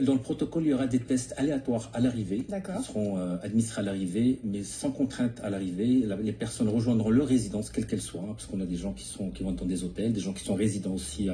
Dans le protocole, il y aura des tests aléatoires à l'arrivée, D'accord. qui seront administrés à l'arrivée, mais sans contrainte à l'arrivée. Les personnes rejoindront leur résidence, quelle qu'elle soit, hein, parce qu'on a des gens qui vont dans des hôtels, des gens qui sont résidents aussi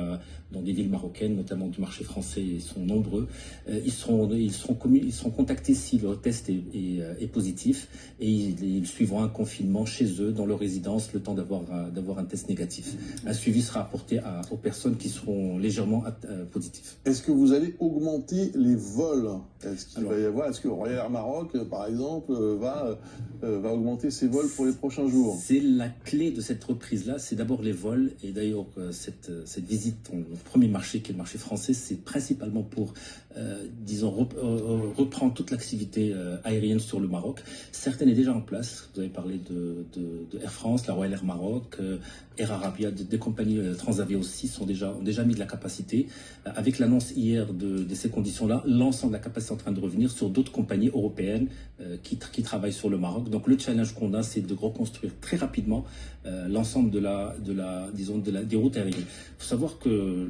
dans des villes marocaines, notamment du marché français, ils sont nombreux. Ils seront contactés si leur test est positif, et ils suivront un confinement chez eux, dans leur résidence, le temps d'avoir un test négatif. Un suivi sera apporté aux personnes qui seront légèrement positives. Est-ce que vous allez augmenter les vols? Est-ce que Royal Air Maroc, par exemple, va augmenter ses vols pour les prochains jours? C'est la clé de cette reprise-là, c'est d'abord les vols. Et d'ailleurs, cette visite au premier marché, qui est le marché français, c'est principalement pour, reprendre toute l'activité aérienne sur le Maroc. Certaines est déjà en place. Vous avez parlé de Air France, la Royal Air Maroc, Air Arabia, des compagnies Transavia aussi ont déjà mis de la capacité. Avec l'annonce hier de ces conditions-là, l'ensemble de la capacité est en train de revenir sur d'autres compagnies européennes qui travaillent sur le Maroc. Donc le challenge qu'on a, c'est de reconstruire très rapidement l'ensemble des routes aériennes. Il faut savoir que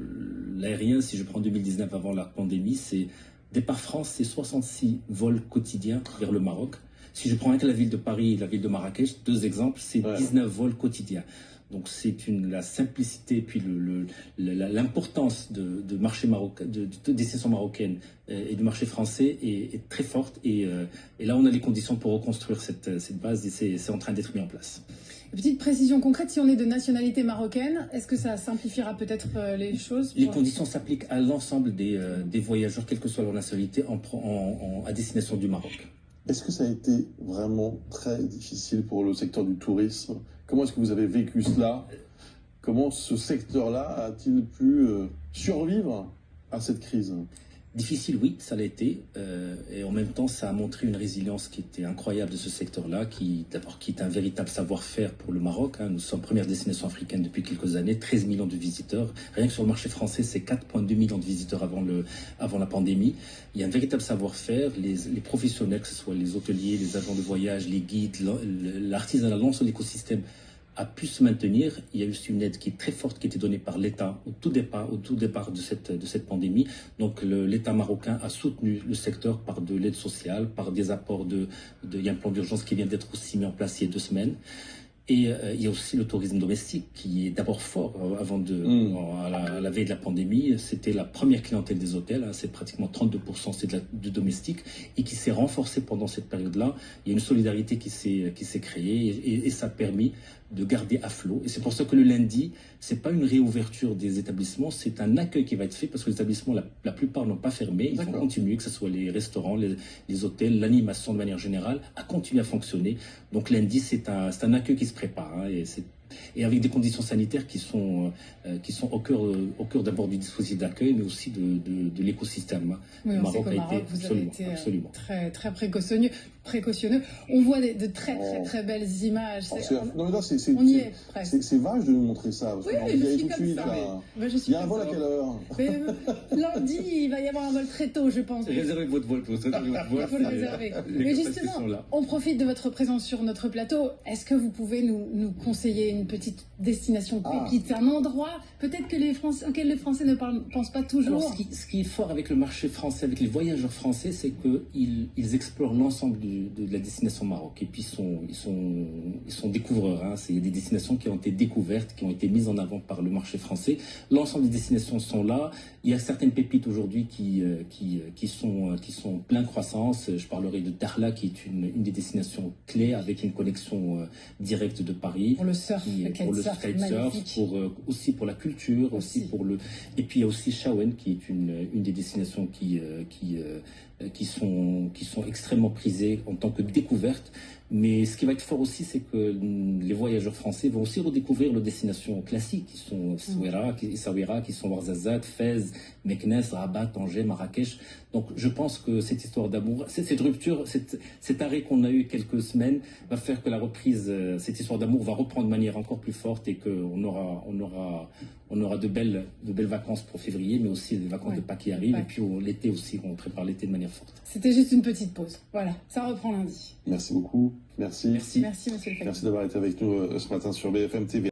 l'aérien, si je prends 2019 avant la pandémie, c'est départ France, c'est 66 vols quotidiens vers le Maroc. Si je prends avec la ville de Paris et la ville de Marrakech, deux exemples, c'est 19 vols quotidiens. Donc c'est la simplicité et puis l'importance de marché marocain, de destination marocaine et du marché français est très forte. Et là, on a les conditions pour reconstruire cette base, et c'est en train d'être mis en place. Petite précision concrète, si on est de nationalité marocaine, est-ce que ça simplifiera peut-être les choses? Les conditions s'appliquent à l'ensemble des voyageurs, quelle que soit leur nationalité, à destination du Maroc. Est-ce que ça a été vraiment très difficile pour le secteur du tourisme? Comment est-ce que vous avez vécu cela? Comment ce secteur-là a-t-il pu survivre à cette crise? Difficile, oui, ça l'a été. Et en même temps, ça a montré une résilience qui était incroyable de ce secteur-là, qui est un véritable savoir-faire pour le Maroc. Nous sommes première destination africaine depuis quelques années, 13 millions de visiteurs. Rien que sur le marché français, c'est 4,2 millions de visiteurs avant la pandémie. Il y a un véritable savoir-faire. Les professionnels, que ce soit les hôteliers, les agents de voyage, les guides, l'artisanat, l'ensemble de l'écosystème a pu se maintenir. Il y a eu aussi une aide qui est très forte qui a été donnée par l'État au tout départ de cette pandémie. Donc l'État marocain a soutenu le secteur par de l'aide sociale, par des apports il y a un plan d'urgence qui vient d'être aussi mis en place il y a 2 semaines. Et il y a aussi le tourisme domestique qui est d'abord fort. À la veille de la pandémie, c'était la première clientèle des hôtels, c'est pratiquement 32%, c'est du domestique, et qui s'est renforcé pendant cette période-là. Il y a une solidarité qui s'est créée, et ça a permis de garder à flot. Et c'est pour ça que le lundi, c'est pas une réouverture des établissements, c'est un accueil qui va être fait, parce que les établissements, la plupart n'ont pas fermé, ils vont continuer, que ce soit les restaurants, les hôtels, l'animation de manière générale, à continuer à fonctionner. Donc lundi, c'est un accueil qui se prépare, et avec des conditions sanitaires qui sont au cœur d'abord du dispositif d'accueil, mais aussi de l'écosystème. Oui, le Maroc a été absolument très, très précautionneux. On voit de très belles images. On y est presque. C'est vache de nous montrer ça. Oui, je suis comme ça. Il y a un vol à quelle heure? Lundi, il va y avoir un vol très tôt, je pense. Réservez votre vol pour ça. Il faut le réserver. Mais justement, on profite de votre présence sur notre plateau. Est-ce que vous pouvez nous conseiller une petite destination pépite, un endroit peut-être auquel les Français ne pensent pas toujours? Alors, ce qui est fort avec le marché français, avec les voyageurs français, c'est qu'ils explorent l'ensemble de la destination Maroc. Et puis ils sont découvreurs. Il y a des destinations qui ont été découvertes, qui ont été mises en avant par le marché français. L'ensemble des destinations sont là. Il y a certaines pépites aujourd'hui qui sont plein croissance. Je parlerai de Dakhla, qui est une des destinations clés, avec une connexion directe de Paris. Pour le surf, aussi pour la culture, et puis il y a aussi Chaouen, qui est une des destinations qui sont extrêmement prisées en tant que découverte. Mais ce qui va être fort aussi, c'est que les voyageurs français vont aussi redécouvrir les destinations classiques, qui sont Essaouira, qui sont Ouarzazate, Fès, Meknès, Rabat, Tanger, Marrakech. Donc je pense que cette histoire d'amour, cette rupture, cet arrêt qu'on a eu quelques semaines, va faire que la reprise, cette histoire d'amour va reprendre de manière encore plus forte, et qu'on aura de belles vacances pour février, mais aussi des vacances de Pâques qui arrivent, et puis l'été aussi, on prépare l'été de manière forte. C'était juste une petite pause. Voilà, ça reprend lundi. Merci beaucoup. Merci. Merci, monsieur le Président. Merci d'avoir été avec nous ce matin sur BFM TV.